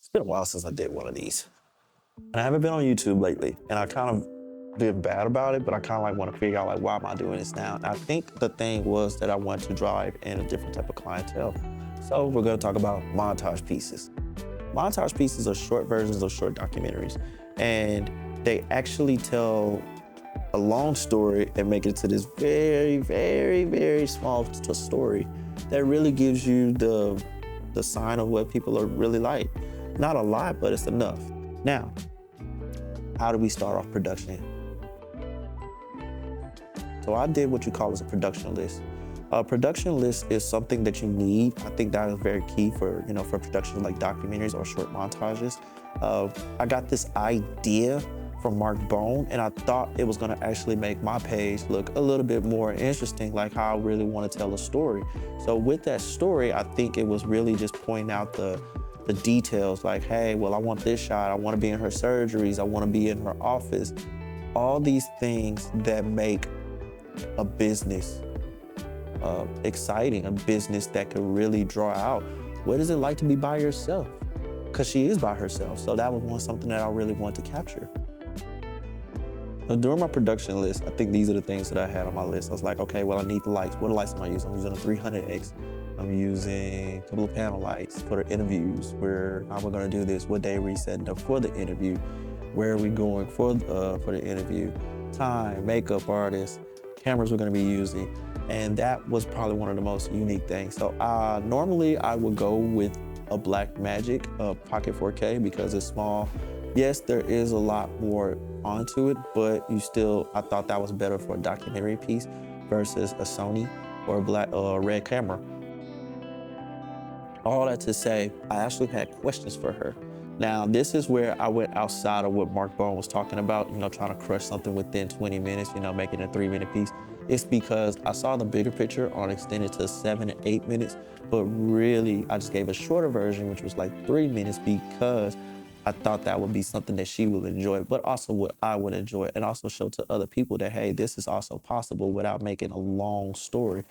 It's been a while since I did one of these. And I haven't been on YouTube lately. And I kind of feel bad about it, but I kind of like want to figure out like, why am I doing this now? And I think the thing was that I wanted to drive in a different type of clientele. So we're going to talk about montage pieces. Montage pieces are short versions of short documentaries. And they actually tell a long story and make it to this very, very, very small story that really gives you the sign of what people are really like. Not a lot, but it's enough. Now, how do we start off production? So I did what you call as a production list. A production list is something that you need. I think that is very key for, for production like documentaries or short montages. I got this idea from Mark Bone, and I thought it was gonna actually make my page look a little bit more interesting, like how I really wanna tell a story. So with that story, I think it was really just pointing out the details, like, hey, well, I want this shot, I wanna be in her surgeries, I wanna be in her office. All these things that make a business exciting, a business that could really draw out. What is it like to be by yourself? Because she is by herself. So that was something that I really wanted to capture. During my production list, I think these are the things that I had on my list. I was like, okay, well, I need the lights. What lights am I using? I'm using a 300X. I'm using a couple of panel lights for the interviews. How we're gonna do this? What day are we setting up for the interview? Where are we going for the interview? Time, makeup artists, cameras we're gonna be using. And that was probably one of the most unique things. So normally I would go with a Blackmagic Pocket 4K because it's small. Yes, there is a lot more onto it, but I thought that was better for a documentary piece versus a Sony or a red camera. All that to say, I actually had questions for her. Now, this is where I went outside of what Mark Bone was talking about, trying to crush something within 20 minutes, making a 3-minute piece. It's because I saw the bigger picture on extended to 7 and 8 minutes, but really I just gave a shorter version, which was like 3 minutes, because I thought that would be something that she would enjoy, but also what I would enjoy, and also show to other people that, hey, this is also possible without making a long story.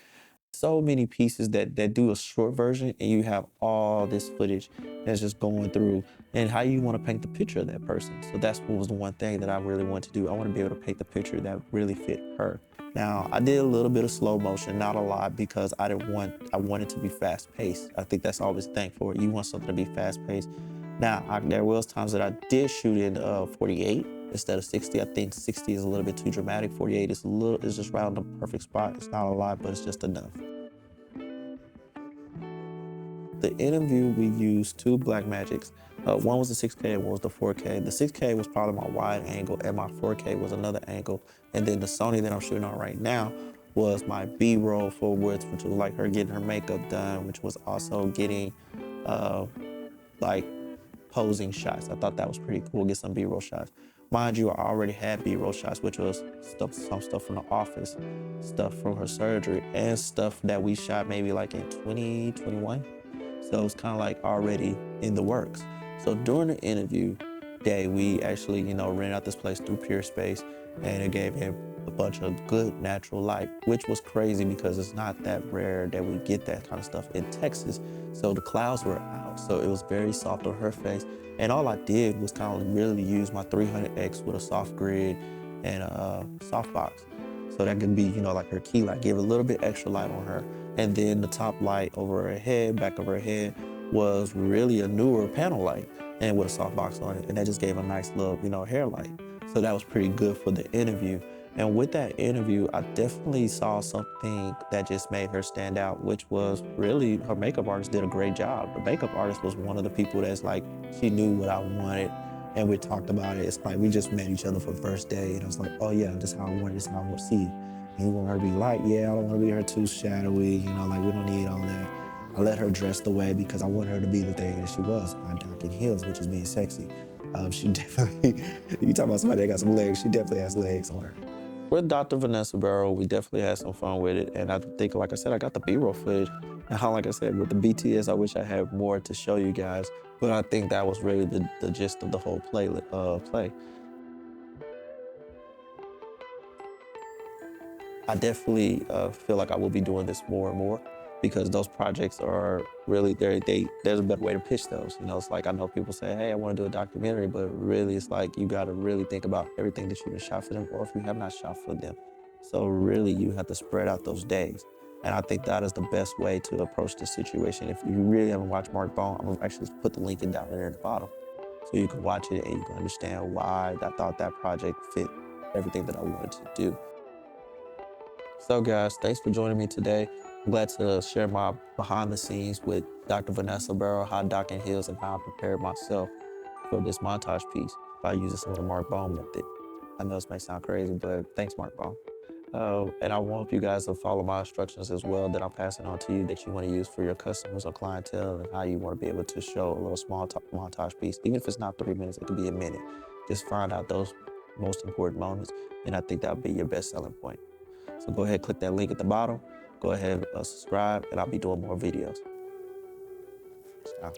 So many pieces that do a short version, and you have all this footage that's just going through, and how you want to paint the picture of that person. So that's what was the one thing that I really wanted to do. I want to be able to paint the picture that really fit her. Now, I did a little bit of slow motion, not a lot, because I wanted to be fast paced. I think that's always the thing for it. You want something to be fast paced. Now, there was times that I did shoot in 48 instead of 60. I think 60 is a little bit too dramatic. 48 is just right on the perfect spot. It's not a lot, but it's just enough. The interview, we used two Blackmagics. One was the 6K and one was the 4K. The 6K was probably my wide angle, and my 4K was another angle. And then the Sony that I'm shooting on right now was my B-roll forwards, which was like her getting her makeup done, which was also getting like posing shots. I thought that was pretty cool, get some B-roll shots. Mind you, I already had B-roll shots, which was some stuff from the office, stuff from her surgery, and stuff that we shot maybe like in 2021. So it's kind of like already in the works. So during the interview day, we actually, rented out this place through Pure Space, and it gave him a bunch of good natural light, which was crazy because it's not that rare that we get that kind of stuff in Texas. So the clouds were out, so it was very soft on her face. And all I did was kind of really use my 300X with a soft grid and a softbox. So that could be, like her key light, give a little bit extra light on her. And then the top light over her head, back of her head, was really a newer panel light and with a softbox on it. And that just gave a nice little, hair light. So that was pretty good for the interview. And with that interview, I definitely saw something that just made her stand out, which was really her makeup artist did a great job. The makeup artist was one of the people that's like, she knew what I wanted, and we talked about it. It's like we just met each other for the first day, and I was like, oh yeah, this is how I want it, this is how I want to see it. And you want her to be light? Yeah, I don't want to be her too shadowy, like we don't need all that. I let her dress the way because I want her to be the thing that she was, my Doc heels, which is being sexy. She definitely, you talk about somebody that got some legs, she definitely has legs on her. With Dr. Vanessa Barrow, we definitely had some fun with it. And I think, like I said, I got the B-roll footage. Now, like I said, with the BTS, I wish I had more to show you guys. But I think that was really the gist of the whole play. I definitely feel like I will be doing this more and more. because those projects are really there's a better way to pitch those. You know, it's like I know people say, hey, I want to do a documentary, but really it's like you got to really think about everything that you've shot for them, or if you have not shot for them. So really you have to spread out those days. And I think that is the best way to approach this situation. If you really haven't watched Mark Bone, I'm gonna actually put the link down there at the bottom so you can watch it and you can understand why I thought that project fit everything that I wanted to do. So guys, thanks for joining me today. I'm glad to share my behind the scenes with Dr. Vanessa Barrow, how docking heels and how I prepared myself for this montage piece by using some of the Mark Bone method. I know this may sound crazy, but thanks Mark Bone. And I want you guys to follow my instructions as well that I'm passing on to you that you want to use for your customers or clientele and how you want to be able to show a little small montage piece. Even if it's not 3 minutes, it could be a minute. Just find out those most important moments, and I think that'll be your best selling point. So go ahead, click that link at the bottom. Go ahead, subscribe, and I'll be doing more videos. Ciao.